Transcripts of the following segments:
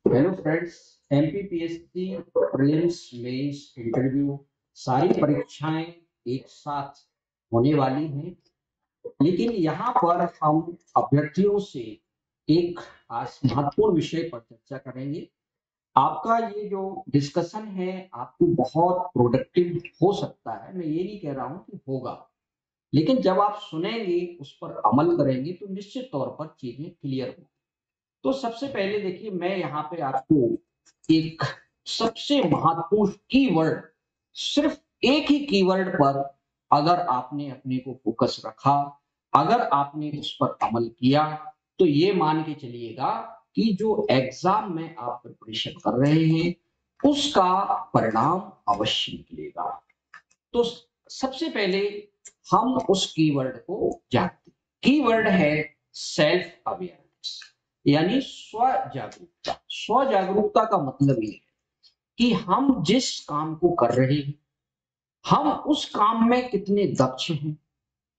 Hello friends, MPPSC prelims mains interview सारी परीक्षाएं एक साथ होने वाली हैं। लेकिन यहाँ पर हम अभ्यर्थियों से एक आज महत्वपूर्ण विषय पर चर्चा करेंगे। आपका ये जो डिस्कशन है आपको बहुत प्रोडक्टिव हो सकता है, मैं ये नहीं कह रहा हूँ कि होगा, लेकिन जब आप सुनेंगे उस पर अमल करेंगे तो निश्चित तौर पर चीजें क्लियर होंगी। तो सबसे पहले देखिए, मैं यहाँ पे आपको एक सबसे महत्वपूर्ण कीवर्ड, सिर्फ एक ही कीवर्ड पर अगर आपने अपने को फोकस रखा, अगर आपने उस पर अमल किया, तो ये मान के चलिएगा कि जो एग्जाम में आप प्रिपरेशन कर रहे हैं उसका परिणाम अवश्य निकलेगा। तो सबसे पहले हम उस कीवर्ड को जानते हैं। कीवर्ड है सेल्फ अवेयरनेस, यानी स्व जागरूकता। स्व जागरूकता का मतलब ये है कि हम जिस काम को कर रहे हैं, हम उस काम में कितने दक्ष हैं,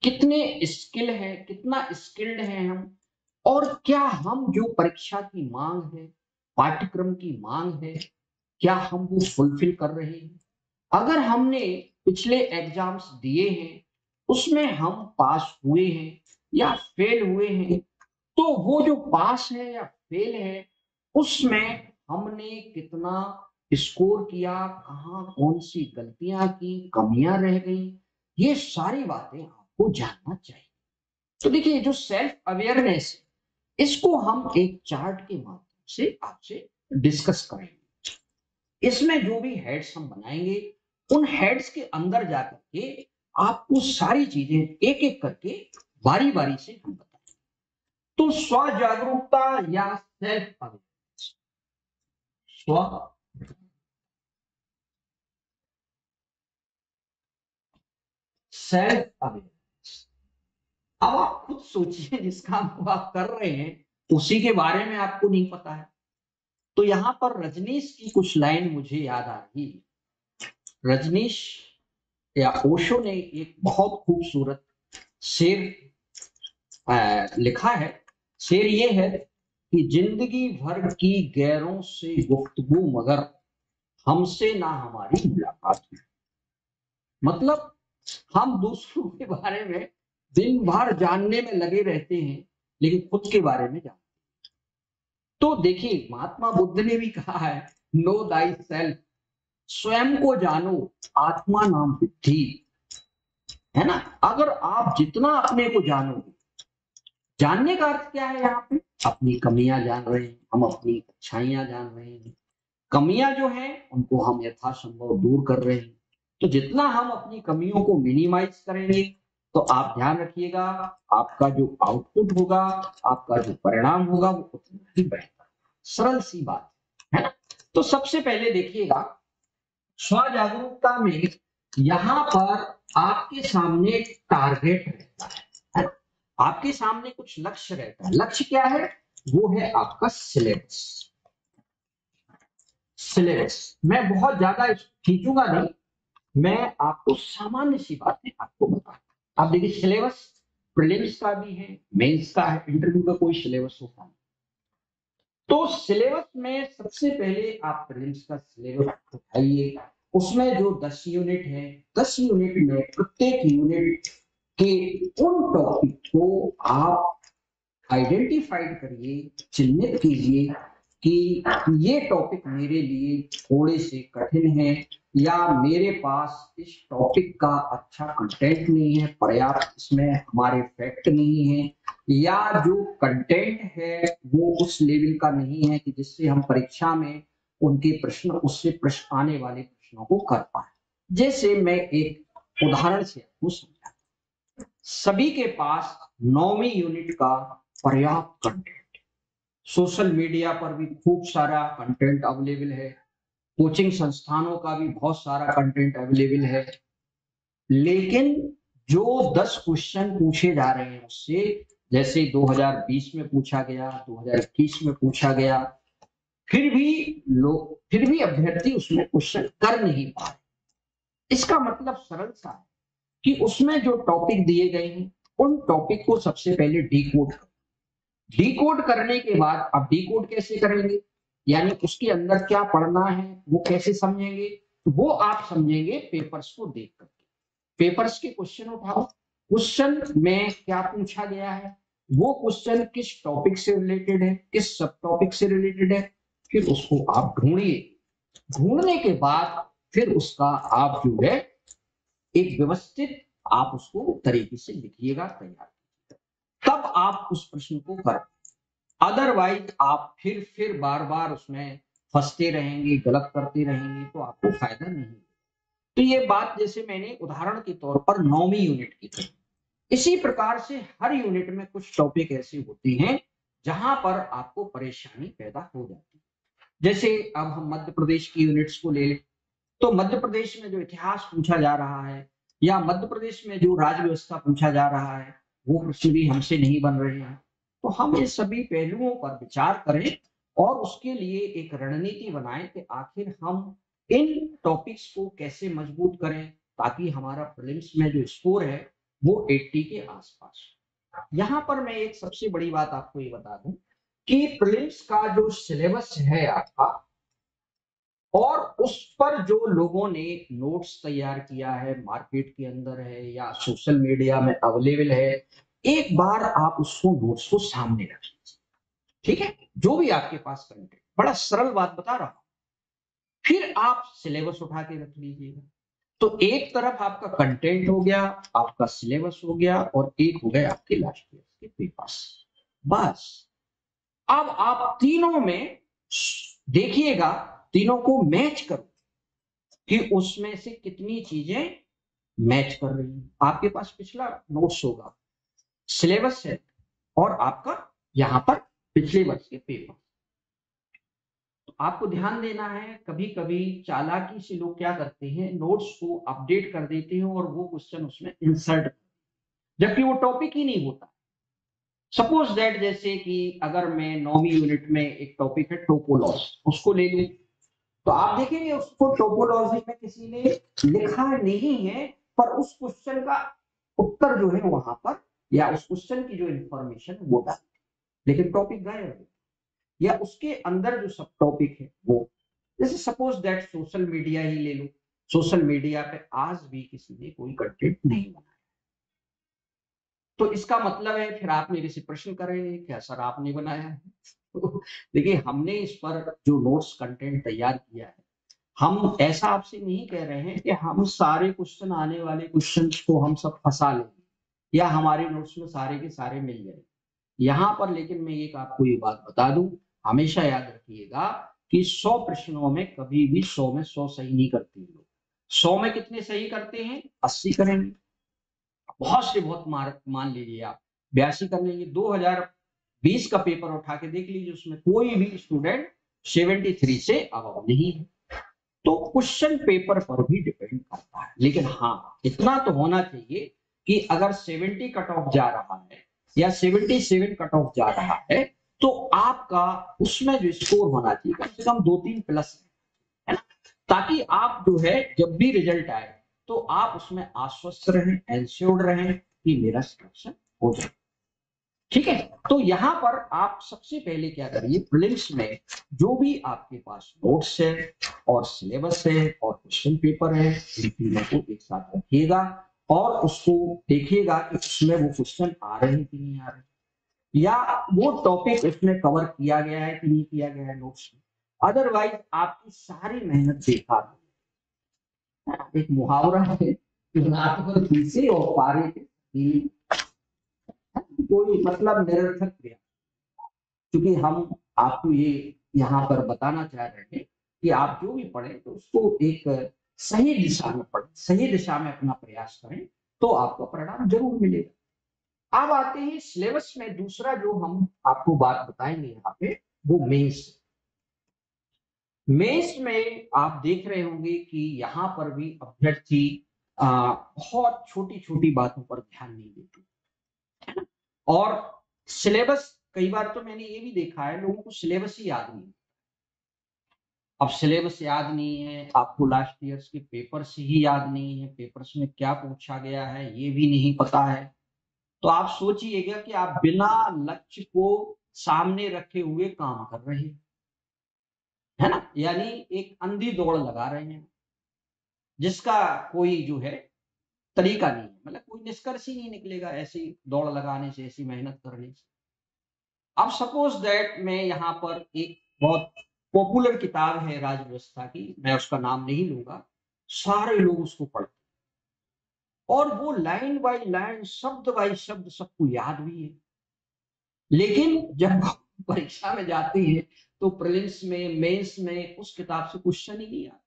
कितने स्किल है, कितना स्किल्ड हैं हम, और क्या हम जो परीक्षा की मांग है, पाठ्यक्रम की मांग है, क्या हम वो फुलफिल कर रहे हैं। अगर हमने पिछले एग्जाम्स दिए हैं, उसमें हम पास हुए हैं या फेल हुए हैं, तो वो जो पास है या फेल है उसमें हमने कितना स्कोर किया, कहाँ कौन सी गलतियां की, कमियां रह गई, ये सारी बातें आपको जानना चाहिए। तो देखिए, जो सेल्फ अवेयरनेस है इसको हम एक चार्ट के माध्यम से आपसे डिस्कस करेंगे। इसमें जो भी हेड्स हम बनाएंगे उन हेड्स के अंदर जाकर के आपको सारी चीजें एक एक करके बारी बारी से हम बताएंगे। तो स्व जागरूकता या सेल्फ अवेयरनेस, स्व सेल्फ अवेयरनेस। अब आप खुद सोचिए, जिस काम को आप कर रहे हैं उसी के बारे में आपको नहीं पता है। तो यहां पर रजनीश की कुछ लाइन मुझे याद आ रही। रजनीश या ओशो ने एक बहुत खूबसूरत शेर लिखा है। शेर ये है कि जिंदगी भर की गैरों से गुफ्तगू मगर हमसे ना हमारी मुलाकात हुई। मतलब हम दूसरों के बारे में दिन भर जानने में लगे रहते हैं लेकिन खुद के बारे में जान। तो देखिए, महात्मा बुद्ध ने भी कहा है, नो दाई सेल्फ, स्वयं को जानो, आत्मा नाम बुद्धि। है ना? अगर आप जितना अपने को जानोगे, जानने का अर्थ क्या है यहाँ पे, अपनी कमियां जान रहे हैं, हम अपनी अच्छाइयां जान रहे हैं, कमियां जो हैं उनको हम यथासंभव दूर कर रहे हैं। तो जितना हम अपनी कमियों को मिनिमाइज करेंगे, तो आप ध्यान रखिएगा, आपका जो आउटपुट होगा, आपका जो परिणाम होगा वो उतना ही बेहतर। सरल सी बात है ना? तो सबसे पहले देखिएगा, स्व जागरूकता में यहाँ पर आपके सामने टारगेट रहता है। आपके सामने कुछ लक्ष्य रहता है। लक्ष्य क्या है? वो है आपका सिलेबस। सिलेबस मैं बहुत ज्यादा खींचूंगा नहीं, मैं आपको सामान्य सी बातें आपको बताऊंगा। आप देखिए, सिलेबस प्रीलिम्स का भी है, मेंस का है, इंटरव्यू का कोई सिलेबस होता है। तो सिलेबस में सबसे पहले आप प्रीलिम्स का सिलेबस उठाइए। उसमें जो 10 यूनिट है, 10 यूनिट में प्रत्येक यूनिट के उन टॉपिक को आप आइडेंटिफाइड करिए, चिन्हित कीजिए कि ये टॉपिक मेरे लिए थोड़े से कठिन है, या मेरे पास इस टॉपिक का अच्छा कंटेंट नहीं है, पर्याप्त इसमें हमारे फैक्ट नहीं है, या जो कंटेंट है वो उस लेवल का नहीं है कि जिससे हम परीक्षा में उनके प्रश्न, उससे प्रश्न आने वाले प्रश्नों को कर पाए। जैसे मैं एक उदाहरण से आपको समझा, सभी के पास 9वीं यूनिट का पर्याप्त कंटेंट, सोशल मीडिया पर भी खूब सारा कंटेंट अवेलेबल है, कोचिंग संस्थानों का भी बहुत सारा कंटेंट अवेलेबल है, लेकिन जो 10 क्वेश्चन पूछे जा रहे हैं उससे, जैसे 2020 में पूछा गया, 2021 में पूछा गया, फिर भी अभ्यर्थी उसमें क्वेश्चन कर नहीं पा रहे। इसका मतलब सरल सा है कि उसमें जो टॉपिक दिए गए हैं उन टॉपिक को सबसे पहले डिकोड करने के बाद, अब डिकोड कैसे करेंगे? यानी उसके अंदर क्या पढ़ना है वो कैसे समझेंगे, तो वो आप समझेंगे पेपर्स को देख करके। पेपर्स के क्वेश्चन उठाओ, क्वेश्चन में क्या पूछा गया है, वो क्वेश्चन किस टॉपिक से रिलेटेड है, किस सब टॉपिक से रिलेटेड है, फिर उसको आप ढूंढिए। ढूंढने के बाद फिर उसका आप जो है एक व्यवस्थित आप उसको तरीके से लिखिएगा, तैयार, तब आप उस प्रश्न को कर। अदरवाइज आप फिर बार बार उसमें फंसते रहेंगे, गलत करते रहेंगे, तो आपको फायदा नहीं। तो ये बात जैसे मैंने उदाहरण के तौर पर 9वीं यूनिट की थी। इसी प्रकार से हर यूनिट में कुछ टॉपिक ऐसे होते हैं जहां पर आपको परेशानी पैदा हो जाती है। जैसे अब हम मध्य प्रदेश की यूनिट्स को ले लें, तो मध्य प्रदेश में जो इतिहास पूछा जा रहा है या मध्य प्रदेश में जो राज्य व्यवस्था पूछा जा रहा है, वो प्रश्न भी हमसे नहीं बन रहे हैं। तो हम इन सभी पहलुओं पर विचार करें और उसके लिए एक रणनीति बनाएं कि आखिर हम इन टॉपिक्स को कैसे मजबूत करें ताकि हमारा प्रीलिम्स में जो स्कोर है वो 80 के आसपास। यहाँ पर मैं एक सबसे बड़ी बात आपको ये बता दूं कि प्रीलिम्स का जो सिलेबस है आपका, और उस पर जो लोगों ने नोट्स तैयार किया है, मार्केट के अंदर है या सोशल मीडिया में अवेलेबल है, एक बार आप उसको नोट्स को सामने रख लीजिए। ठीक है, जो भी आपके पास कंटेंट, बड़ा सरल बात बता रहा हूं, फिर आप सिलेबस उठा के रख लीजिएगा। तो एक तरफ आपका कंटेंट हो गया, आपका सिलेबस हो गया, और एक हो गए आपके लास्ट ईयर के पेपर्स। बस अब आप तीनों में देखिएगा, तीनों को मैच करो कि उसमें से कितनी चीजें मैच कर रही हैं। आपके पास पिछला नोट्स होगा, सिलेबस है, और आपका यहाँ पर पिछले वर्ष के पेपर। तो आपको ध्यान देना है, कभी कभी चालाकी से लोग क्या करते हैं, नोट्स को अपडेट कर देते हैं और वो क्वेश्चन उसमें इंसर्ट, जबकि वो टॉपिक ही नहीं होता। सपोज दैट जैसे कि अगर मैं 9वीं यूनिट में एक टॉपिक है टोपोलॉजी, उसको ले लूं, तो आप देखेंगे उसको टोपोलॉजी में किसी ने लिखा नहीं है, पर उस क्वेश्चन का उत्तर जो है वहां पर, या उस क्वेश्चन की जो इंफॉर्मेशन वो डाल, लेकिन टॉपिक गायब है, या उसके अंदर जो सब टॉपिक है वो। जैसे सपोज दैट सोशल मीडिया ही ले लो, सोशल मीडिया पे आज भी किसी ने कोई कंटेंट नहीं बनाया। तो इसका मतलब है फिर आप मेरे से प्रश्न करेंगे क्या सर आपने बनाया है? तो देखिए, हमने इस पर जो नोट्स कंटेंट तैयार किया है, हम ऐसा आपसे नहीं कह रहे हैं कि हम सारे क्वेश्चन, आने वाले क्वेश्चन को हम सब फंसा लेंगे या हमारे नोट्स में सारे के सारे मिल जाएंगे यहाँ पर। लेकिन मैं एक आपको ये बात बता दूं, हमेशा याद रखिएगा कि 100 प्रश्नों में कभी भी 100 में 100 सही नहीं करते हैं लोग। 100 में कितने सही करते हैं? 80 करेंगे, बहुत से बहुत मार्क मान लीजिए आप 82 कर लेंगे। 2020 का पेपर उठा के देख लीजिए, उसमें कोई भी स्टूडेंट 73 से अबव नहीं है। तो क्वेश्चन पेपर पर भी डिपेंड करता है, लेकिन हाँ इतना तो होना चाहिए कि अगर 70 कट ऑफ जा रहा है या 77 कट ऑफ जा रहा है, तो आपका उसमें जो स्कोर होना चाहिए कम से कम 2-3 प्लस, है ना, ताकि आप जो है जब भी रिजल्ट आए तो आप उसमें आश्वस्त रहें, एंश्योर्ड रहें कि मेरा सिलेक्शन हो जाए। ठीक है, तो यहाँ पर आप सबसे पहले क्या करिए, प्रीलिम्स में जो भी आपके पास नोट्स है और सिलेबस है और क्वेश्चन पेपर है, इन तीनों को एक साथ रखिएगा और उसको देखिएगा कि उसमें वो क्वेश्चन आ रहे हैं कि नहीं आ रहे, या वो टॉपिक उसमें कवर किया गया है कि नहीं किया गया है नोट्स में। अदरवाइज आपकी सारी मेहनत बेकार है। एक मुहावरा है कि रात भर पीछे और पारे की कोई मतलब निरर्थक क्रिया। क्योंकि हम आपको ये यहाँ पर बताना चाह रहे हैं कि आप जो भी पढ़ें तो उसको एक सही दिशा में पढ़ें, सही दिशा में अपना प्रयास करें, तो आपको परिणाम जरूर मिलेगा। अब आते हैं सिलेबस में, दूसरा जो हम आपको बात बताएंगे यहाँ पे वो मेंस। मेंस में आप देख रहे होंगे कि यहाँ पर भी अभ्यर्थी बहुत छोटी छोटी बातों पर ध्यान नहीं देते, है ना। और सिलेबस, कई बार तो मैंने ये भी देखा है लोगों को सिलेबस ही याद नहीं। अब सिलेबस याद नहीं है, आपको लास्ट ईयर्स के पेपर्स ही याद नहीं है, पेपर्स में क्या पूछा गया है ये भी नहीं पता है, तो आप सोचिएगा कि आप बिना लक्ष्य को सामने रखे हुए काम कर रहे हैं। है ना, यानी एक अंधी दौड़ लगा रहे हैं जिसका कोई जो है तरीका नहीं है, मतलब कोई निष्कर्ष ही नहीं निकलेगा ऐसी दौड़ लगाने से, ऐसी मेहनत करने से। अब सपोज दैट मैं यहाँ पर एक बहुत पॉपुलर किताब है राजव्यवस्था की, मैं उसका नाम नहीं लूंगा, सारे लोग उसको पढ़ते और वो लाइन बाय लाइन, शब्द बाय शब्द सबको याद भी है, लेकिन जब परीक्षा में जाती है तो प्रीलिम्स में, मेंस में उस किताब से क्वेश्चन ही नहीं आते।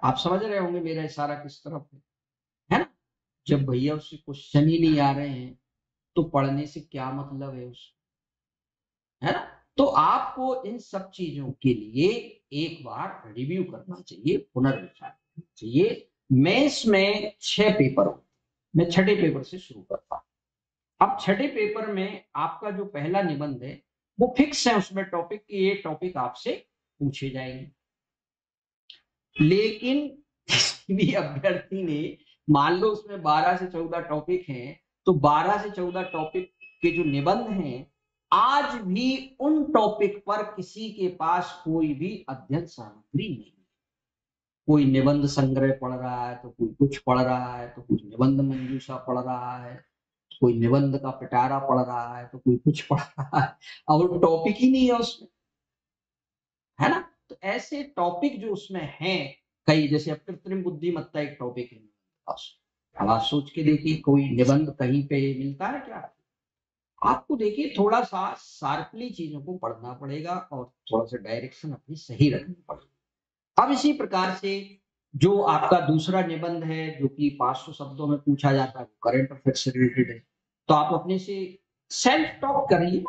आप समझ रहे होंगे मेरा इशारा किस तरफ है ना? जब भैया उससे क्वेश्चन ही नहीं आ रहे हैं तो पढ़ने से क्या मतलब है उस, है ना? तो आपको इन सब चीजों के लिए एक बार रिव्यू करना चाहिए, पुनर्विचार करना चाहिए। मेंस में 6 पेपर होते, मैं छठे पेपर से शुरू करता हूं। अब छठे पेपर में आपका जो पहला निबंध है वो फिक्स है, उसमें टॉपिक की ये टॉपिक आपसे पूछे जाएंगे, लेकिन किसी भी अभ्यर्थी ने, मान लो उसमें 12 से 14 टॉपिक हैं, तो 12 से 14 टॉपिक के जो निबंध हैं, आज भी उन टॉपिक पर किसी के पास कोई भी अध्ययन सामग्री नहीं। कोई निबंध संग्रह पढ़ रहा है, तो कोई कुछ पढ़ रहा है, तो कोई निबंध मंजूषा पढ़ रहा है, कोई निबंध का पिटारा पढ़ रहा है, तो कोई कुछ पढ़ रहा है, और टॉपिक ही नहीं है उसमें, है ना? तो ऐसे टॉपिक जो उसमें हैं कई, जैसे अब कृत्रिम बुद्धिमत्ता एक टॉपिक है, अब आप सोच के देखिए कोई निबंध कहीं पे मिलता है क्या? आपको देखिए थोड़ा सा शार्पली चीजों को पढ़ना पड़ेगा और थोड़ा सा डायरेक्शन अपनी सही रखनी पड़ेगी। अब इसी प्रकार से जो आपका दूसरा निबंध है जो कि 500 शब्दों में पूछा जाता है, करंट अफेयर से रिलेटेड है, तो आप अपने से सेल्फ टॉक करिए,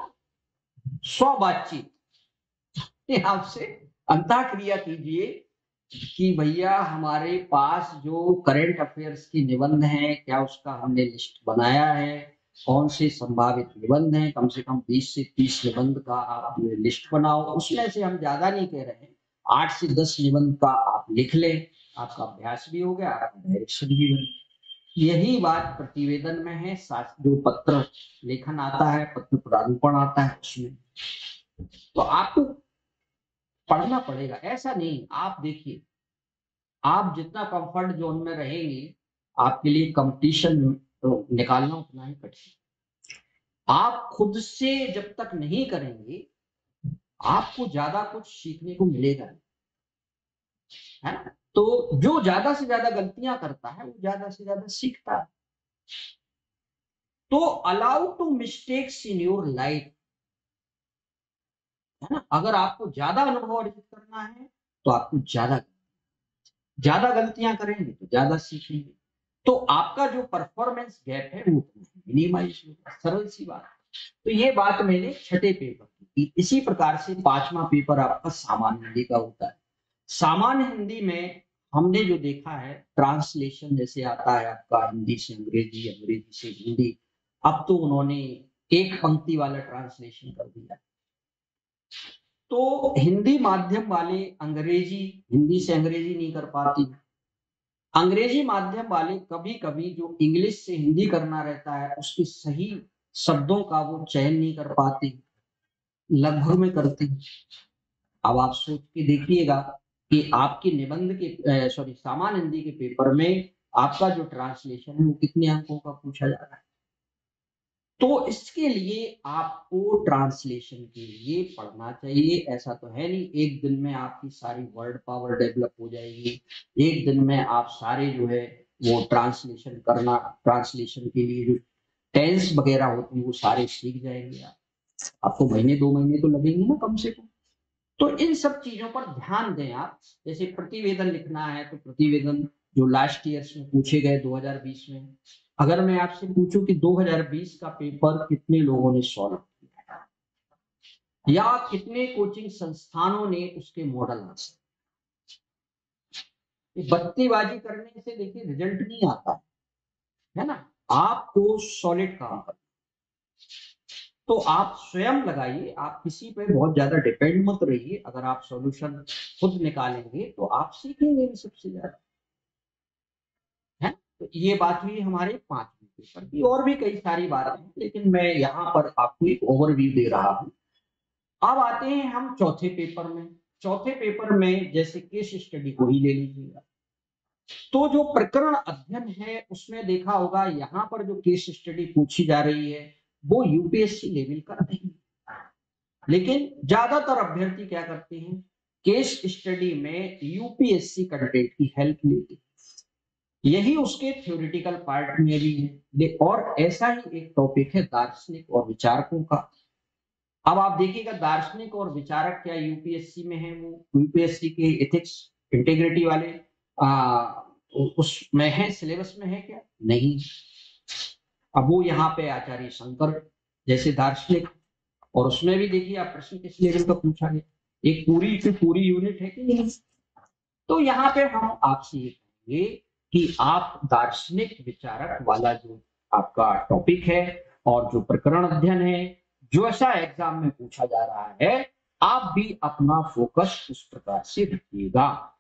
स्व बातचीत, आपसे अंतःक्रिया कीजिए कि भैया हमारे पास जो करंट अफेयर्स की निबंध है, क्या उसका हमने लिस्ट बनाया है, कौन से संभावित निबंध हैं, कम से कम 20 से 30 निबंध का आप लिस्ट बनाओ। उसमें से हम ज्यादा नहीं कह रहे हैं, 8 से 10 निबंध का आप लिख लें, आपका अभ्यास भी हो गया, आपका डायरेक्शन भी बन गया। यही बात प्रतिवेदन में है, साथ जो पत्र लेखन आता है, पत्र प्रारूपण आता है, उसमें तो आपको पढ़ना पड़ेगा। ऐसा नहीं, आप देखिए, आप जितना कंफर्ट जोन में रहेंगे, आपके लिए कंपटीशन तो निकालना उतना ही कठिन। आप खुद से जब तक नहीं करेंगे, आपको ज्यादा कुछ सीखने को मिलेगा नहीं, है ना? तो जो ज्यादा से ज्यादा गलतियां करता है वो ज्यादा से ज्यादा सीखता है। तो allow to mistakes in your life, है ना? अगर आपको ज्यादा अनुभव अर्जित करना है तो आपको ज्यादा गलतियां करेंगे तो ज्यादा सीखेंगे, तो आपका जो परफॉर्मेंस गैप है वो मिनिमाइज होगा, सरल सी बात। तो ये बात मैंने छठे पेपर की। इसी प्रकार से पांचवा पेपर आपका सामान्य हिंदी का होता है। सामान्य हिंदी में हमने जो देखा है, ट्रांसलेशन जैसे आता है आपका हिंदी से अंग्रेजी, अंग्रेजी से हिंदी, अब तो उन्होंने एक पंक्ति वाला ट्रांसलेशन कर दिया। तो हिंदी माध्यम वाले अंग्रेजी, हिंदी से अंग्रेजी नहीं कर पाती, अंग्रेजी माध्यम वाले कभी कभी जो इंग्लिश से हिंदी करना रहता है उसके सही शब्दों का वो चयन नहीं कर पाते, लगभग में करते हैं। अब आप सोच के देखिएगा कि आपके निबंध के, सॉरी, सामान्य हिंदी के पेपर में आपका जो ट्रांसलेशन है वो कितने अंकों का पूछा जा रहा है। तो इसके लिए आपको ट्रांसलेशन के लिए पढ़ना चाहिए। ऐसा तो है नहीं एक दिन में आपकी सारी वर्ड पावर डेवलप हो जाएगी, एक दिन में आप सारे जो है वो ट्रांसलेशन के लिए जो टेंस वगैरह होती है वो सारे सीख जाएंगे आप। आपको महीने 2 महीने तो लगेंगे ना कम से कम। तो इन सब चीजों पर ध्यान दें आप। जैसे प्रतिवेदन लिखना है तो प्रतिवेदन जो लास्ट ईयर में पूछे गए 2020 में, अगर मैं आपसे पूछूं कि 2020 का पेपर कितने लोगों ने सॉल्व किया या कितने कोचिंग संस्थानों ने उसके मॉडल आंसर, बत्तीबाजी करने से देखिए रिजल्ट नहीं आता है ना? आपको सॉलिड काम करना, तो आप स्वयं लगाइए, आप किसी पे बहुत ज्यादा डिपेंड मत रहिए। अगर आप सॉल्यूशन खुद निकालेंगे तो आप सीखेंगे भी सबसे ज्यादा, है। तो ये बात हुई हमारे पांचवें पेपर की, और भी कई सारी बातें हैं लेकिन मैं यहाँ पर आपको एक ओवरव्यू दे रहा हूँ। अब आते हैं हम चौथे पेपर में। चौथे पेपर में जैसे केस स्टडी को ही ले लीजिएगा, तो जो प्रकरण अध्ययन है उसमें देखा होगा यहाँ पर जो केस स्टडी पूछी जा रही है वो यूपीएससी लेवल का नहीं, लेकिन ज्यादातर अभ्यर्थी क्या करते हैं, केस स्टडी में यूपीएससी कंटेंट की हेल्प लेते हैं। यही उसके थ्योरेटिकल पार्ट में भी है। और ऐसा ही एक टॉपिक है दार्शनिक और विचारकों का। अब आप देखिएगा दार्शनिक और विचारक क्या यूपीएससी में है, वो यूपीएससी के एथिक्स इंटीग्रिटी वाले उसमें है, सिलेबस में है क्या, नहीं। अब वो यहाँ पे आचार्य शंकर जैसे दार्शनिक, और उसमें भी देखिए आप प्रश्न किस लेवल का पूछा गया, एक पूरी की पूरी यूनिट है कि नहीं। तो यहाँ पे हम आपसे ये कहेंगे कि आप दार्शनिक विचारक वाला जो आपका टॉपिक है और जो प्रकरण अध्ययन है जो ऐसा एग्जाम में पूछा जा रहा है, आप भी अपना फोकस उस प्रकार से रखिएगा।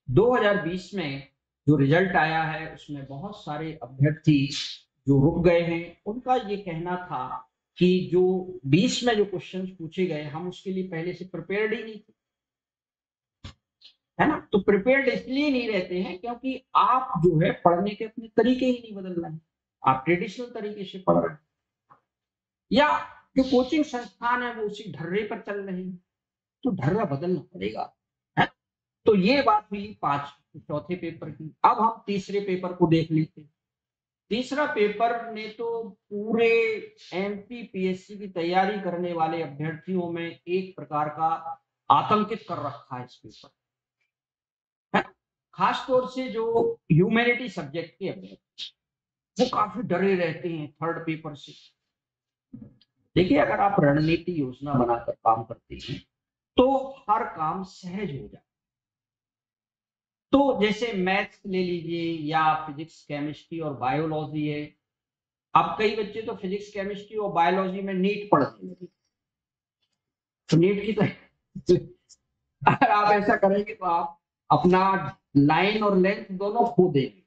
2020 में जो रिजल्ट आया है उसमें बहुत सारे अभ्यर्थी जो रुक गए हैं, उनका ये कहना था कि जो 20 में जो क्वेश्चंस पूछे गए हम उसके लिए पहले से प्रिपेयर्ड ही नहीं थे, है ना। तो प्रिपेयर्ड इसलिए नहीं रहते हैं क्योंकि आप जो है पढ़ने के अपने तरीके ही नहीं बदल रहे हैं, आप ट्रेडिशनल तरीके से पढ़ रहे हैं, या जो कोचिंग संस्थान है वो उसी ढर्रे पर चल रहे हैं, तो ढर्रा बदलना पड़ेगा, है। तो ये बात हुई चौथे पेपर की। अब हम तीसरे पेपर को देख लेते हैं। तीसरा पेपर ने तो पूरे एमपीपीएससी की तैयारी करने वाले अभ्यर्थियों में एक प्रकार का आतंकित कर रखा है इस पेपर, है। खास तौर से जो ह्यूमैनिटी सब्जेक्ट के अभ्यर्थी वो काफी डरे रहते हैं थर्ड पेपर से। देखिए अगर आप रणनीति योजना बनाकर काम करते हैं तो हर काम सहज हो जाए। तो जैसे मैथ्स ले लीजिए या फिजिक्स केमिस्ट्री और बायोलॉजी है, अब कई बच्चे तो फिजिक्स केमिस्ट्री और बायोलॉजी में नीट पढ़ते हैं, तो नीट की तो अगर आप ऐसा करेंगे तो आप अपना लाइन और लेंथ दोनों खो देंगे,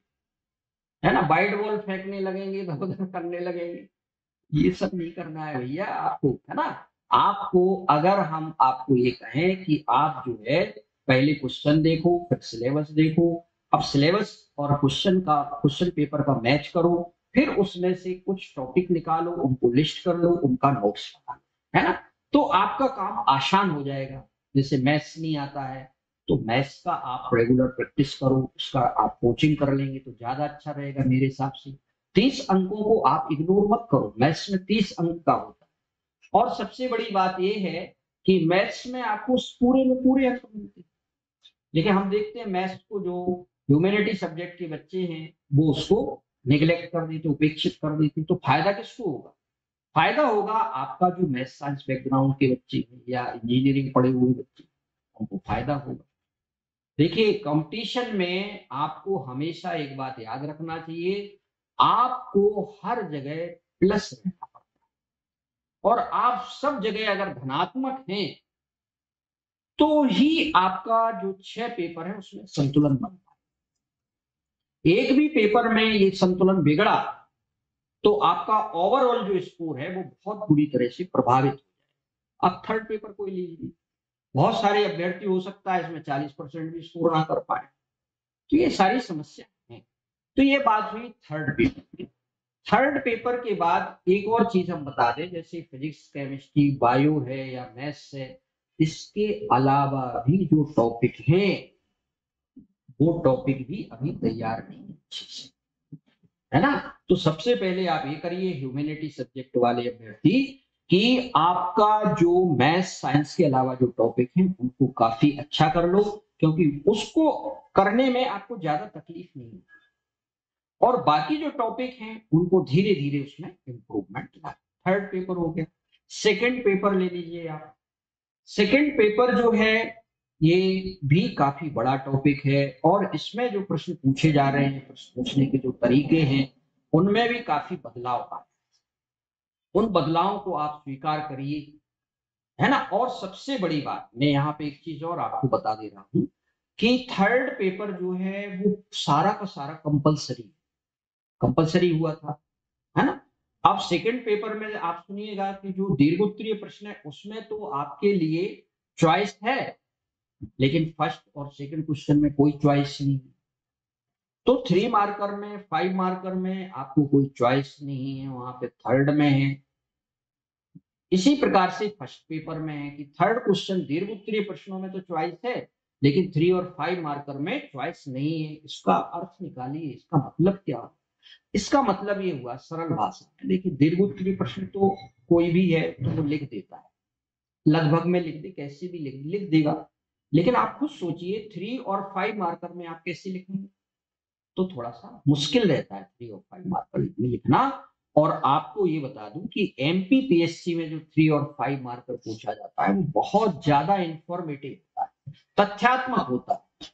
है ना। वाइट बॉल फेंकने लगेंगे, इधर करने लगेंगे, ये सब नहीं करना है भैया आपको, है ना। आपको अगर हम आपको ये कहें कि आप जो है पहले क्वेश्चन देखो फिर सिलेबस देखो, अब सिलेबस और क्वेश्चन पेपर का मैच करो, फिर उसमें से कुछ टॉपिक निकालो, उनको लिस्ट कर लो, उनका नोट्स बना लो, है ना। तो आपका काम आसान हो जाएगा। जैसे मैथ्स नहीं आता है तो मैथ्स का आप रेगुलर प्रैक्टिस करो, उसका आप कोचिंग कर लेंगे तो ज्यादा अच्छा रहेगा मेरे हिसाब से। 30 अंकों को आप इग्नोर मत करो, मैथ्स में 30 अंक का होता है। और सबसे बड़ी बात यह है कि मैथ्स में आपको पूरे में पूरे अंक मिलते हैं। लेकिन हम देखते हैं मैथ्स को जो ह्यूमैनिटी सब्जेक्ट के बच्चे हैं वो उसको निगलेक्ट कर देते, उपेक्षित कर देते, तो फायदा किसको होगा, फायदा होगा आपका जो मैथ साइंस बैकग्राउंड के बच्चे हैं या इंजीनियरिंग पढ़े हुए बच्चे, उनको फायदा होगा। देखिए कंपटीशन में आपको हमेशा एक बात याद रखना चाहिए, आपको हर जगह प्लस रहना पड़ता है, और आप सब जगह अगर धनात्मक हैं तो ही आपका जो 6 पेपर है उसमें संतुलन बनता है। एक भी पेपर में ये संतुलन बिगड़ा तो आपका ओवरऑल जो स्कोर है वो बहुत बुरी तरह से प्रभावित हो जाए। अब थर्ड पेपर को लीजिए, बहुत सारे अभ्यर्थी हो सकता है इसमें 40% भी स्कोर ना कर पाए, तो ये सारी समस्या है। तो ये बात हुई थर्ड पेपर की। थर्ड पेपर के बाद एक और चीज हम बता दें, जैसे फिजिक्स केमिस्ट्री बायो है या मैथ्स है, इसके अलावा भी जो टॉपिक हैं वो टॉपिक भी अभी तैयार नहीं है ना। तो सबसे पहले आप ये करिए ह्यूमैनिटी सब्जेक्ट वाले अभ्यर्थी कि आपका जो मैथ्स साइंस के अलावा जो टॉपिक है उनको काफी अच्छा कर लो, क्योंकि उसको करने में आपको ज्यादा तकलीफ नहीं है, और बाकी जो टॉपिक हैं उनको धीरे धीरे उसमें इंप्रूवमेंट लाए। थर्ड पेपर हो गया। सेकंड पेपर ले लीजिए आप। सेकंड पेपर जो है ये भी काफी बड़ा टॉपिक है, और इसमें जो प्रश्न पूछे जा रहे हैं, प्रश्न पूछने के जो तरीके हैं उनमें भी काफी बदलाव आए, उन बदलावों को आप स्वीकार करिए, है ना। और सबसे बड़ी बात मैं यहाँ पे एक चीज और आपको बता दे रहा हूँ कि थर्ड पेपर जो है वो सारा का सारा कंपलसरी हुआ था, है ना। अब सेकंड पेपर में आप सुनिएगा कि जो दीर्घोत्तरीय प्रश्न है उसमें तो आपके लिए चॉइस है, लेकिन फर्स्ट और सेकंड क्वेश्चन में कोई चॉइस नहीं। तो 3 मार्कर में 5 मार्कर में आपको कोई चॉइस नहीं है, वहां पे थर्ड में है। इसी प्रकार से फर्स्ट पेपर में है कि थर्ड क्वेश्चन दीर्घोत्तरीय प्रश्नों में तो चॉइस है, लेकिन 3 और 5 मार्कर में चॉइस नहीं है। इसका अर्थ निकालिए, इसका मतलब क्या? इसका मतलब ये हुआ सरल भाषा में, देखिए दीर्घोत्तरीय प्रश्न तो कोई भी है तो वो लिख देता है, लगभग में लिख दे, कैसे भी लिख देगा। लेकिन आप खुद सोचिए 3 और 5 मार्कर में आप कैसे लिखेंगे? तो थोड़ा सा मुश्किल रहता है 3 और 5 मार्कर में लिखना। और आपको ये बता दूं कि एमपीपीएससी में जो 3 और 5 मार्कर पूछा जाता है वो बहुत ज्यादा इंफॉर्मेटिव होता है, तथ्यात्मक होता है।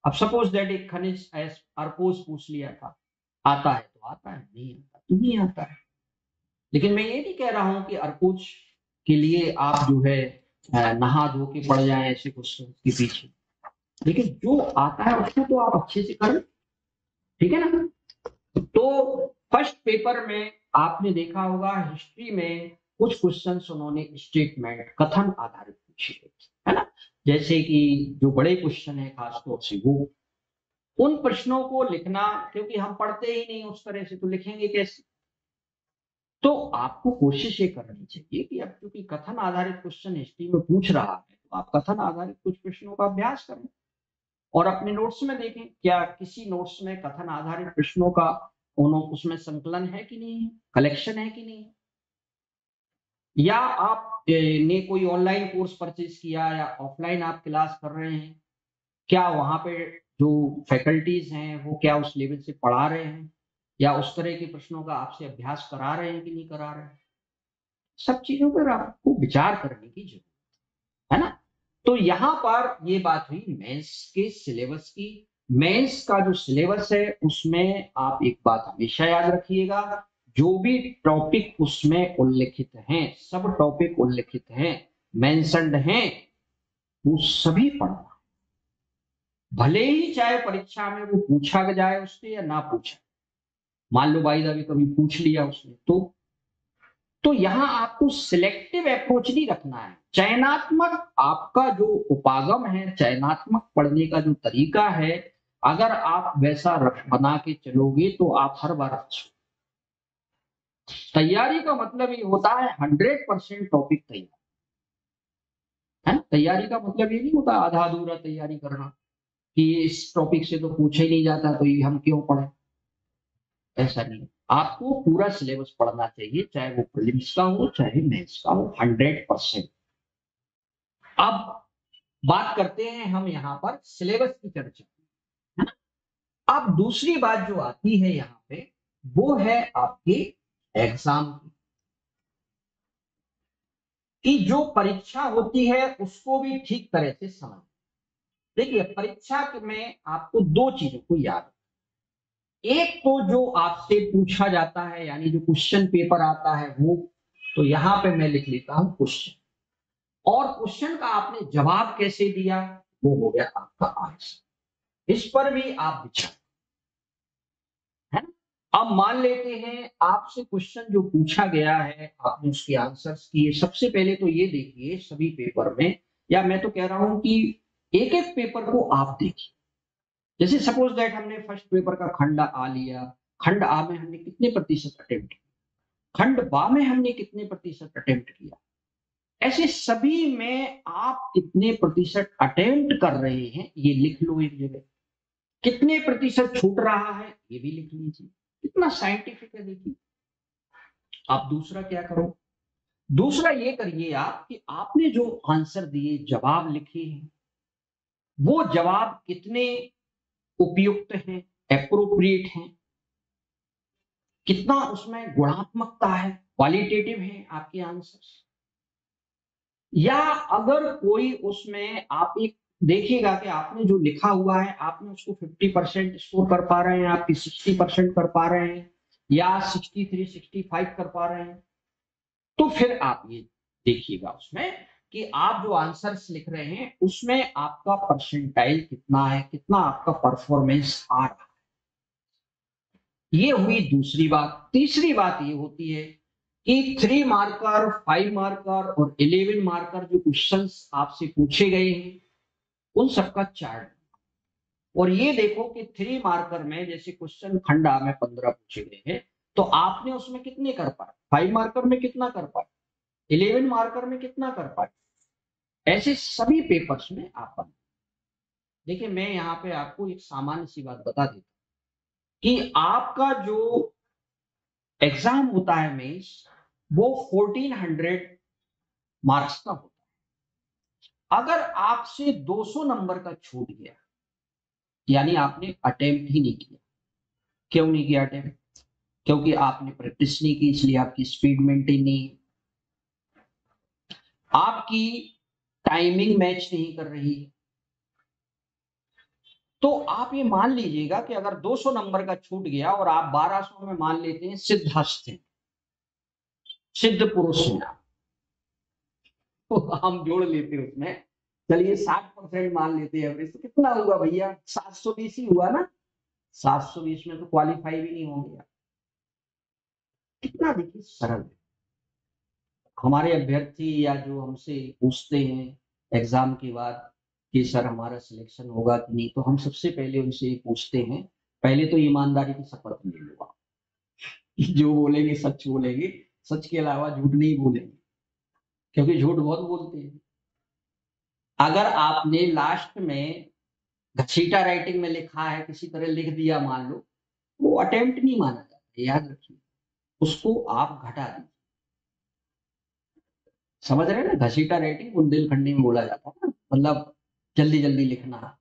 अब सपोज दैट एक खनिज अर्कोस पूछ लिया था, आता है तो आता है, नहीं आता तो नहीं आता है। लेकिन मैं ये नहीं कह रहा हूं कि अर्कोच के लिए आप जो है नहा धो के पड़ जाए ऐसे क्वेश्चन के पीछे, लेकिन जो आता है उसको तो आप अच्छे से करें, ठीक है ना? तो फर्स्ट पेपर में आपने देखा होगा हिस्ट्री में कुछ क्वेश्चंस उन्होंने स्टेटमेंट कथन आधारित पूछे है ना, जैसे कि जो बड़े क्वेश्चन है खासतौर से वो, उन प्रश्नों को लिखना, क्योंकि हम पढ़ते ही नहीं उस तरह से तो लिखेंगे कैसे? तो आपको कोशिश ये करनी चाहिए कि अब क्योंकि कथन आधारित क्वेश्चन हिस्ट्री में पूछ रहा है तो आप कथन आधारित कुछ प्रश्नों का अभ्यास करें और अपने नोट्स में देखें क्या किसी नोट्स में कथन आधारित प्रश्नों का उसमें संकलन है कि नहीं, कलेक्शन है कि नहीं, या आप ने कोई ऑनलाइन कोर्स परचेज किया या ऑफलाइन आप क्लास कर रहे हैं, क्या वहां पे जो फैकल्टीज हैं वो क्या उस लेवल से पढ़ा रहे हैं, या उस तरह के प्रश्नों का आपसे अभ्यास करा रहे हैं कि नहीं करा रहे हैं। सब चीजों पर आपको विचार करने की जरूरत है ना। तो यहाँ पर ये बात हुई मेंस के सिलेबस की। मेंस का जो सिलेबस है उसमें आप एक बात हमेशा याद रखिएगा, जो भी टॉपिक उसमें उल्लिखित हैं, सब टॉपिक उल्लिखित हैं, मेंशन्ड हैं, वो सभी पढ़ना, भले ही चाहे परीक्षा में वो पूछा जाए उससे या ना पूछा। मान लो भाई अभी कभी पूछ लिया उसने तो यहां आपको सिलेक्टिव अप्रोच नहीं रखना है, चयनात्मक आपका जो उपागम है, चयनात्मक पढ़ने का जो तरीका है, अगर आप वैसा बना के चलोगे तो आप हर बार तैयारी का मतलब ये होता है 100% टॉपिक तैयार है ना। तैयारी का मतलब ये नहीं होता आधा अधूरा तैयारी करना कि इस टॉपिक से तो पूछा ही नहीं जाता तो ये हम क्यों पढ़े, ऐसा नहीं। आपको पूरा सिलेबस पढ़ना चाहिए, चाहे वो प्रीलिम्स का हो चाहे मेंस का हो, 100%। अब बात करते हैं हम यहाँ पर सिलेबस की चर्चा, है ना। अब दूसरी बात जो आती है यहाँ पे वो है आपके एग्जाम की, कि जो परीक्षा होती है उसको भी ठीक तरह से समझ। देखिए परीक्षा में आपको दो चीजों को याद, एक तो जो आपसे पूछा जाता है यानी जो क्वेश्चन पेपर आता है वो, तो यहां पे मैं लिख लेता हूं क्वेश्चन, और क्वेश्चन का आपने जवाब कैसे दिया वो हो गया आपका आंसर। इस पर भी आप विचार, है ना। अब मान लेते हैं आपसे क्वेश्चन जो पूछा गया है आपने उसके आंसर्स किए। सबसे पहले तो ये देखिए सभी पेपर में, या मैं तो कह रहा हूं कि एक एक पेपर को आप देखिए। जैसे सपोज दैट हमने फर्स्ट पेपर का खंड आ लिया, खंड आ में हमने कितने प्रतिशत अटेम्प्ट किया, खंड बा में हमने कितने प्रतिशत अटेम्प्ट किया, ऐसे सभी में आप कितने प्रतिशत अटेम्प्ट कर रहे हैं ये लिख लो एक जगह, कितने प्रतिशत छूट रहा है ये भी लिख लीजिए। कितना साइंटिफिक है देखिए। आप दूसरा क्या करो, दूसरा ये करिए आप कि आपने जो आंसर दिए जवाब लिखे हैं वो जवाब कितने उपयुक्त हैं, एप्रोप्रिएट हैं, कितना उसमें गुणात्मकता है, क्वालिटेटिव है आपके आंसर्स, या अगर कोई उसमें आप एक देखिएगा कि आपने जो लिखा हुआ है आपने उसको 50% स्कोर कर पा रहे हैं, आपकी 60% कर पा रहे हैं, या 63 65 कर पा रहे हैं, तो फिर आप ये देखिएगा उसमें कि आप जो आंसर्स लिख रहे हैं उसमें आपका परसेंटाइल कितना है, कितना आपका परफॉर्मेंस आ रहा है। ये हुई दूसरी बात। तीसरी बात ये होती है कि 3 मार्कर, 5 मार्कर और 11 मार्कर जो क्वेश्चंस आपसे पूछे गए हैं उन सबका चार्ट। और ये देखो कि 3 मार्कर में जैसे क्वेश्चन खंडा में 15 पूछे गए हैं, तो आपने उसमें कितने कर पाए, 5 मार्कर में कितना कर पाए, 11 मार्कर में कितना कर पाए, ऐसे सभी पेपर्स में आप बने। देखिए मैं यहाँ पे आपको एक सामान्य सी बात बता देता कि आपका जो एग्जाम होता है मेंस, वो 1400 मार्क्स का होता है। अगर आपसे 200 नंबर का छूट गया, यानी आपने अटेम्प्ट ही नहीं किया। क्यों नहीं किया अटेम्प्ट? क्योंकि आपने प्रैक्टिस नहीं की, इसलिए आपकी स्पीड मेंटेन नहीं है, आपकी टाइमिंग मैच नहीं कर रही है। तो आप ये मान लीजिएगा कि अगर 200 नंबर का छूट गया और आप 1200 में मान लेते हैं सिद्धहस्त हैं, सिद्ध पुरुष हैं आप, तो हम जोड़ लेते हैं उसमें, चलिए 60% मान लेते हैं एवरेज, तो कितना हुआ भैया, 720 ही हुआ ना। 720 में तो क्वालिफाई भी नहीं होंगे आप। कितना देखिए सरल है। हमारे अभ्यर्थी या जो हमसे पूछते हैं एग्जाम के बाद कि सर हमारा सिलेक्शन होगा कि नहीं, तो हम सबसे पहले उनसे पूछते हैं, पहले तो ईमानदारी की शपथ ले लो आप, जो बोलेंगे सच बोलेंगे, सच के अलावा झूठ नहीं बोलेंगे, क्योंकि झूठ बहुत बोलते हैं। अगर आपने लास्ट में घसीटा राइटिंग में लिखा है, किसी तरह लिख दिया मान लो, वो अटेम्प्ट नहीं माना जाता, याद रखिए, उसको आप घटा दीजिए। समझ रहे हैं ना, घसीटा राइटिंग बुंदेलखंडी में बोला जाता है ना, मतलब जल्दी जल्दी लिखना,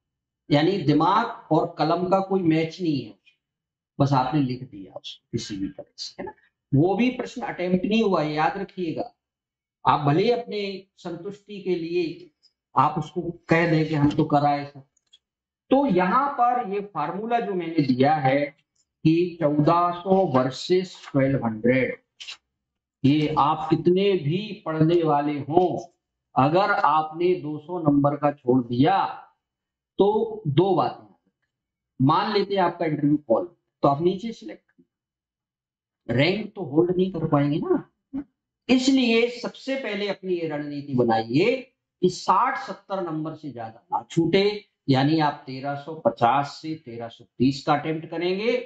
यानी दिमाग और कलम का कोई मैच नहीं है, बस आपने लिख दिया उसको किसी भी तरह से, है ना। वो भी प्रश्न अटेम्प्ट नहीं हुआ, याद रखिएगा। आप भले ही अपने संतुष्टि के लिए आप उसको कह दें कि हम तो कराए सर। तो यहाँ पर ये फार्मूला जो मैंने दिया है कि 1400 वर्सेस 1200, ये आप कितने भी पढ़ने वाले हों, अगर आपने 200 नंबर का छोड़ दिया तो दो बातें, मान लेते हैं आपका इंटरव्यू कॉल, तो आप नीचे सिलेक्ट, रैंक तो होल्ड नहीं कर पाएंगे ना। इसलिए सबसे पहले अपनी ये रणनीति बनाइए कि 60-70 नंबर से ज्यादा ना छूटे, यानी आप 1350 से 1330 का अटेम्प्ट करेंगे,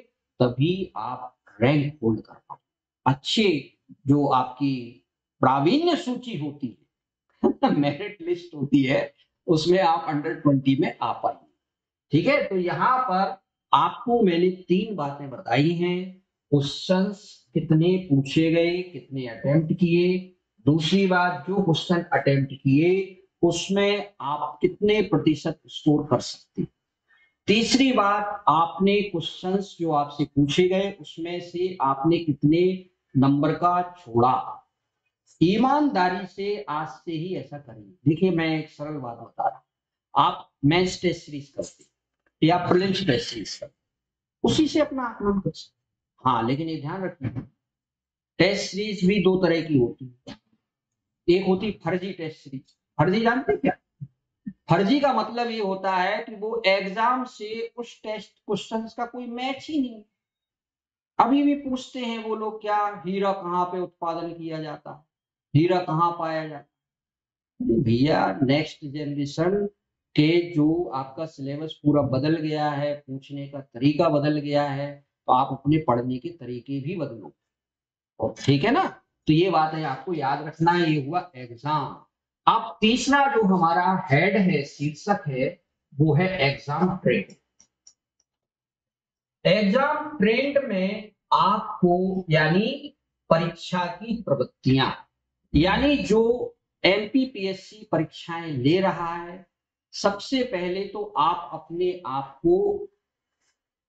तभी आप रैंक होल्ड कर पाएंगे। अच्छे जो आपकी प्रावीण्य सूची होती है मेरिट लिस्ट होती है, उसमें आप अंडर 20 में आ पाएंगे। ठीक है, तो यहां पर आपको मैंने 3 बातें बताई हैं, क्वेश्चंस कितने पूछे गए, कितने अटेम्प्ट किए, दूसरी बात जो क्वेश्चन अटेम्प्ट किए उसमें आप कितने प्रतिशत स्कोर कर सकते, तीसरी बात आपने क्वेश्चंस जो आपसे पूछे गए उसमें से आपने कितने नंबर का छोड़ा। ईमानदारी से आज से ही ऐसा करेंगे। देखिए मैं एक सरल बात बता रहा हूं, आप मेंस टेस्ट सीरीज करते या प्रीलिम्स टेस्ट सीरीज करते, उसी से अपना आकलन कर सकते। हाँ लेकिन ये ध्यान रखिए, टेस्ट सीरीज भी दो तरह की होती है, एक होती फर्जी टेस्ट सीरीज। फर्जी जानते हैं क्या? फर्जी का मतलब ये होता है कि वो एग्जाम से उस टेस्ट क्वेश्चंस का कोई मैच ही नहीं। अभी भी पूछते हैं वो लोग, क्या हीरा कहाँ पे उत्पादन किया जाता है, हीरा कहाँ पाया जाता है। भैया नेक्स्ट जनरेशन के जो आपका सिलेबस पूरा बदल गया है, पूछने का तरीका बदल गया है, तो आप अपने पढ़ने के तरीके भी बदलो। और ठीक है ना, तो ये बात है आपको याद रखना है। ये हुआ एग्जाम। अब तीसरा जो हमारा हेड है, शीर्षक है, वो है एग्जाम ट्रेंड। एग्जाम ट्रेंड में आपको यानी परीक्षा की प्रवृत्तियां, यानी जो एमपीपीएससी परीक्षाएं ले रहा है, सबसे पहले तो आप अपने आप को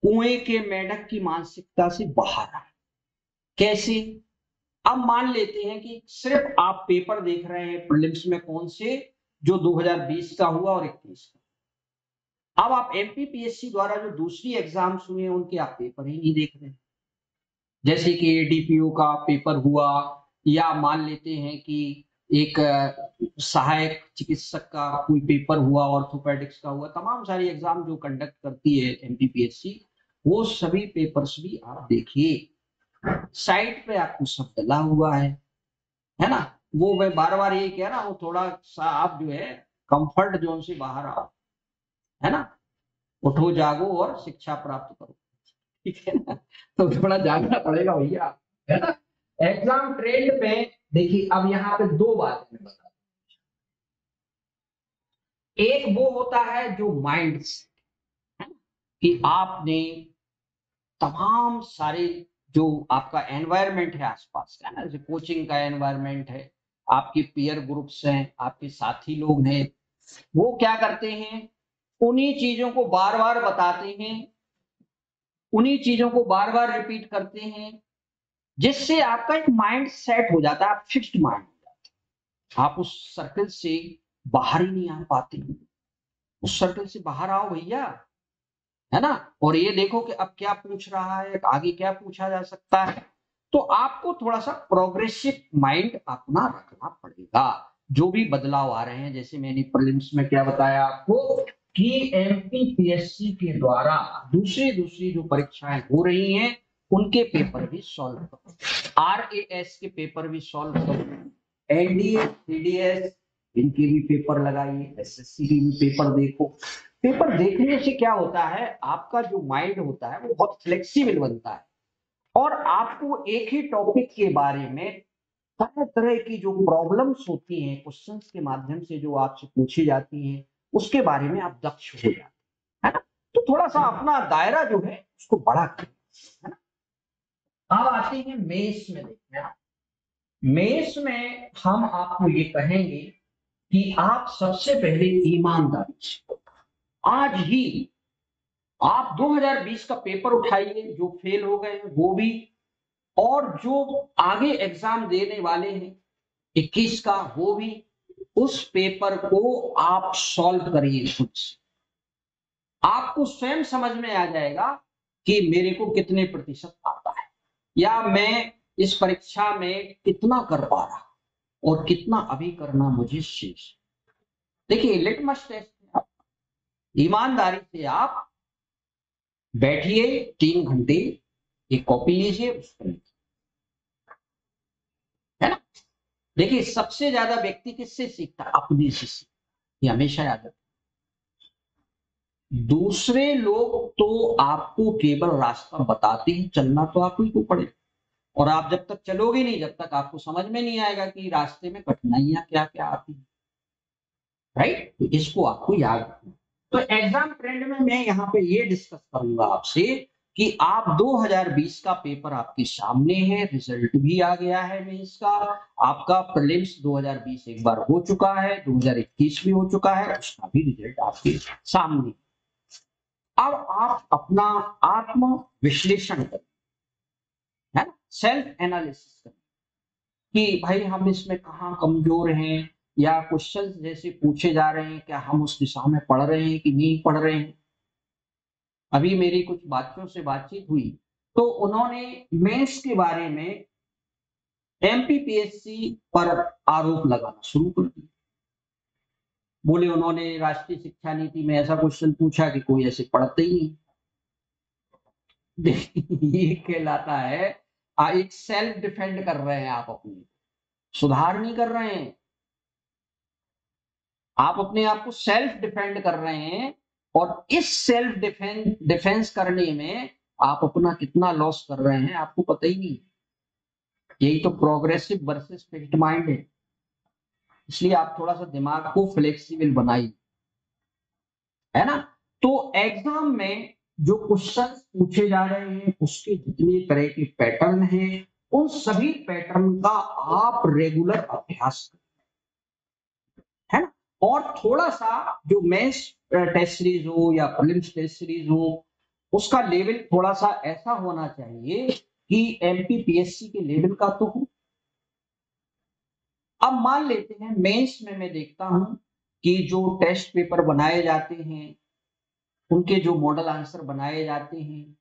कुएं के मेंढक की मानसिकता से बाहर आए। कैसे? अब मान लेते हैं कि सिर्फ आप पेपर देख रहे हैं प्रीलिम्स में, कौन से, जो 2020 का हुआ और 21 का। अब आप एमपीपीएससी द्वारा जो दूसरी एग्जाम्स हुए हैं उनके आप पेपर ही नहीं देख रहे, जैसे कि डीपीओ का पेपर हुआ, या मान लेते हैं कि एक सहायक चिकित्सक का कोई पेपर हुआ, ऑर्थोपेडिक्स का हुआ, तमाम सारी एग्जाम जो कंडक्ट करती है एमपीपीएससी, वो सभी पेपर्स भी आप देखिए। साइड पे आपको सब डला हुआ है ना। वो मैं बार बार यही कह रहा हूँ, थोड़ा सा आप जो है कंफर्ट जोन से बाहर आओ, है ना। उठो जागो और शिक्षा प्राप्त करो, ठीक है ना। तो थोड़ा जागना पड़ेगा भैया, है ना। एग्जाम ट्रेंड में देखिए, अब यहाँ पे दो बातें मैं बता, एक वो होता है जो माइंड है ना, कि आपने तमाम सारे जो आपका एनवायरनमेंट है आसपास का, ना, जैसे कोचिंग का एनवायरनमेंट है, आपके पीयर ग्रुप्स हैं, आपके साथी लोग हैं, वो क्या करते हैं, उन्हीं चीजों को बार बार बताते हैं, उन्हीं चीजों को बार बार रिपीट करते हैं, जिससे आपका एक माइंड सेट हो जाता है, आप फिक्स्ड माइंड, आप उस सर्कल से बाहर ही नहीं आ पाते। उस सर्कल से बाहर आओ भैया, है ना। और ये देखो कि अब क्या पूछ रहा है, आगे क्या पूछा जा सकता है। तो आपको थोड़ा सा प्रोग्रेसिव माइंड अपना रखना पड़ेगा। जो भी बदलाव आ रहे हैं, जैसे मैंने प्रीलिम्स में क्या बताया आपको कि एमपीपीएससी के द्वारा दूसरी दूसरी जो परीक्षाएं हो रही हैं, उनके पेपर भी सॉल्व करो, आरएएस के पेपर भी सॉल्व करो, एनडीए सीडीएस इनके भी पेपर लगाइए, एसएससी के भी पेपर देखो। पेपर देखने से क्या होता है, आपका जो माइंड होता है वो बहुत फ्लेक्सिबल बनता है, और आपको एक ही टॉपिक के बारे में तरह तरह की जो प्रॉब्लम्स होती हैं, क्वेश्चंस के माध्यम से जो आपसे पूछी जाती हैं, उसके बारे में आप दक्ष हो जाते हैं, है ना। तो थोड़ा सा अपना दायरा जो है उसको बड़ा करें, है ना। अब आते हैं मेंस में। देखते हैं, मेंस में हम आपको ये कहेंगे कि आप सबसे पहले ईमानदारी से आज ही आप 2020 का पेपर उठाइए, जो फेल हो गए हैं वो भी, और जो आगे एग्जाम देने वाले हैं 21 का वो भी, उस पेपर को आप सॉल्व करिए खुद से। आपको स्वयं समझ में आ जाएगा कि मेरे को कितने प्रतिशत आता है, या मैं इस परीक्षा में कितना कर पा रहा और कितना अभी करना मुझे शेष। देखिए, लिटमस टेस्ट है आपका। ईमानदारी से आप बैठिए 3 घंटे, एक कॉपी लीजिए, उस पर लिखिए, है ना। देखिए, सबसे ज्यादा व्यक्ति किससे सीखता है, अपने से सीखता, ये हमेशा याद रखिए। दूसरे लोग तो आपको केवल रास्ता बताते हैं, चलना तो आप ही को पड़ेगा, और आप जब तक चलोगे नहीं, जब तक आपको समझ में नहीं आएगा कि रास्ते में कठिनाइयां क्या क्या आती हैं, राइट। तो इसको आपको याद रखना। तो एग्जाम ट्रेंड में मैं यहाँ पे ये डिस्कस करूंगा आपसे कि आप 2020 का पेपर आपके सामने है, रिजल्ट भी आ गया है मेंस का, आपका प्रीलिम्स 2020 एक बार हो चुका है, 2021 भी हो चुका है, उसका भी रिजल्ट आपके सामने। अब आप अपना आत्म विश्लेषण करें, है ना, सेल्फ एनालिसिस करें कि भाई हम इसमें कहाँ कमजोर हैं, या क्वेश्चन जैसे पूछे जा रहे हैं क्या हम उस दिशा में पढ़ रहे हैं कि नहीं पढ़ रहे हैं। अभी मेरी कुछ बच्चों से बातचीत हुई, तो उन्होंने मेंस के बारे में एमपीपीएससी पर आरोप लगाना शुरू कर दिया। बोले उन्होंने राष्ट्रीय शिक्षा नीति में ऐसा क्वेश्चन पूछा कि कोई ऐसे पढ़ते ही नहीं। ये कहलाता है एक सेल्फ डिफेंड कर रहे हैं आप, अपनी सुधार नहीं कर रहे हैं, आप अपने आप को सेल्फ डिफेंड कर रहे हैं, और इस सेल्फ डिफेंस करने में आप अपना कितना लॉस कर रहे हैं आपको पता ही नहीं। यही तो प्रोग्रेसिव वर्सेस फिक्स्ड माइंड है। इसलिए आप थोड़ा सा दिमाग को फ्लेक्सिबल बनाइए, है ना। तो एग्जाम में जो क्वेश्चंस पूछे जा रहे हैं, उसके जितने तरह के पैटर्न हैं, उन सभी पैटर्न का आप रेगुलर अभ्यास करें, है ना। और थोड़ा सा जो मेंस टेस्ट सीरीज हो या प्रीलिम्स टेस्ट सीरीज हो, उसका लेवल थोड़ा सा ऐसा होना चाहिए कि एमपीपीएससी के लेवल का तो हो। अब मान लेते हैं मेंस में मैं देखता हूं कि जो टेस्ट पेपर बनाए जाते हैं, उनके जो मॉडल आंसर बनाए जाते हैं,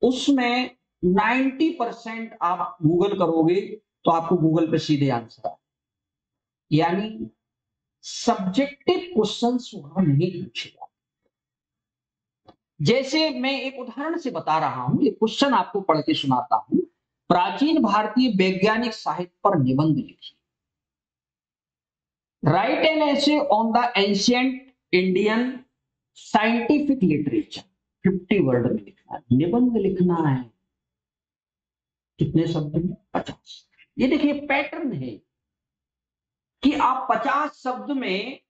उसमें 90% आप गूगल करोगे तो आपको गूगल पे सीधे आंसर आए, यानी सब्जेक्टिव क्वेश्चंस वहां नहीं पूछे जाते। जैसे मैं एक उदाहरण से बता रहा हूं, एक क्वेश्चन आपको पढ़ के सुनाता हूं। प्राचीन भारतीय वैज्ञानिक साहित्य पर निबंध लिखिए। Right an essay on the ancient Indian scientific literature. 50 word में लिखना है, निबंध लिखना है। कितने शब्द में? 50। ये देखिए पैटर्न है कि आप 50 शब्द में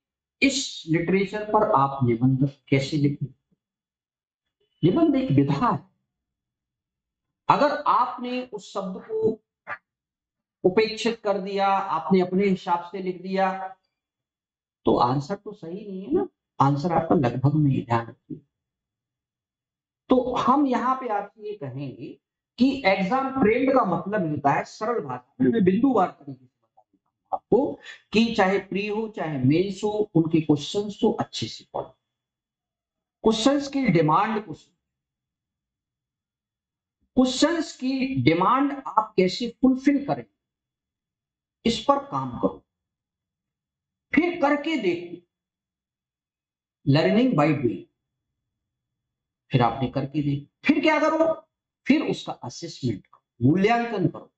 इस लिटरेचर पर आप निबंध कैसे लिखें। निबंध एक विधा है। अगर आपने उस शब्द को उपेक्षित कर दिया, आपने अपने हिसाब से लिख दिया, तो आंसर तो सही नहीं है ना। आंसर आपका लगभग में ही, ध्यान रखिए। तो हम यहाँ पे आपसे ये कहेंगे कि एग्जाम ट्रेंड का मतलब होता है सरल भाषा में, बिंदुवार तरीके से बता देता हूं आपको कि चाहे प्री हो चाहे मेंस हो, उनके क्वेश्चंस तो अच्छे से पढ़ो। क्वेश्चंस की डिमांड को, क्वेश्चंस की डिमांड आप कैसे फुलफिल करें, इस पर काम करो, फिर करके देखो। Learning by doing. फिर आपने करके देखो, फिर क्या करो, फिर उसका असेसमेंट करो, मूल्यांकन करो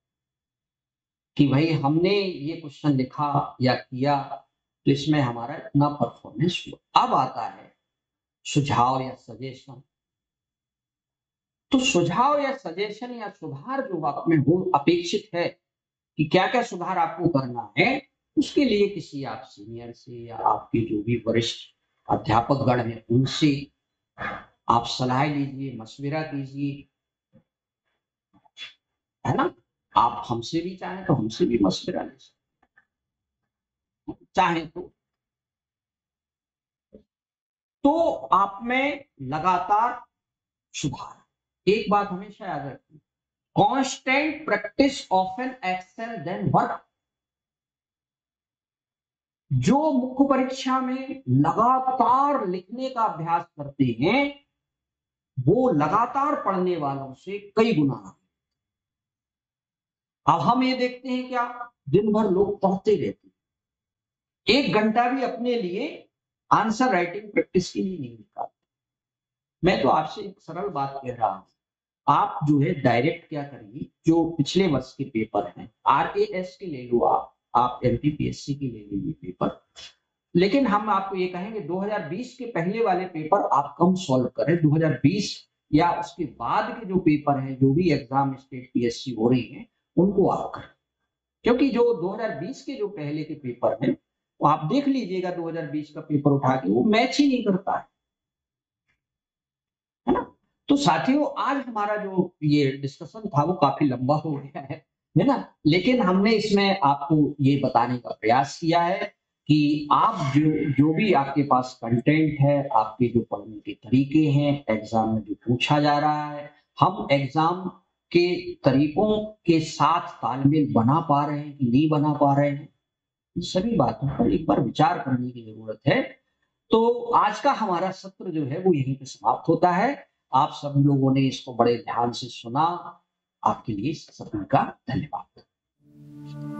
कि भाई हमने ये क्वेश्चन लिखा या किया तो इसमें हमारा इतना परफॉर्मेंस हुआ। अब आता है सुझाव या सजेशन। तो सुझाव या सजेशन या सुधार जो आप में हो अपेक्षित है कि क्या क्या सुधार आपको करना है, उसके लिए किसी आप सीनियर से या आपके जो भी वरिष्ठ अध्यापक गण हैं उनसे आप सलाह लीजिए, मशविरा कीजिए, है ना। आप हमसे भी चाहें तो हमसे भी मशविरा ले सकते, चाहें तो आप में लगातार सुधार। एक बात हमेशा याद रखिए, constant practice often excel than work. जो मुख्य परीक्षा में लगातार लिखने का अभ्यास करते हैं वो लगातार पढ़ने वालों से कई गुना। अब हम ये देखते हैं क्या, दिन भर लोग पढ़ते रहते हैं, 1 घंटा भी अपने लिए आंसर राइटिंग प्रैक्टिस के लिए नहीं निकालते। मैं तो आपसे एक सरल बात कह रहा हूं, आप जो है डायरेक्ट क्या करिए, जो पिछले वर्ष के पेपर हैं, RAS के ले लो, आप MPPSC के ले लीजिए पेपर। लेकिन हम आपको ये कहेंगे 2020 के पहले वाले पेपर आप कम सॉल्व करें। 2020 या उसके बाद के जो पेपर हैं, जो भी एग्जाम स्टेट PSC हो रही हैं, उनको आप करें। क्योंकि जो 2020 के जो पहले के पेपर हैं वो आप देख लीजिएगा, 2020 का पेपर उठा के वो मैच ही नहीं करता है ना। तो साथियों आज हमारा जो ये डिस्कशन था वो काफी लंबा हो गया है ना। लेकिन हमने इसमें आपको ये बताने का प्रयास किया है कि आप जो जो भी आपके पास कंटेंट है, आपके जो पढ़ने के तरीके हैं, एग्जाम में जो पूछा जा रहा है, हम एग्जाम के तरीकों के साथ तालमेल बना पा रहे हैं कि नहीं बना पा रहे हैं, इन सभी बातों पर एक बार विचार करने की जरूरत है। तो आज का हमारा सत्र जो है वो यहीं पे समाप्त होता है। आप सब लोगों ने इसको बड़े ध्यान से सुना, आपके लिए सभी का धन्यवाद।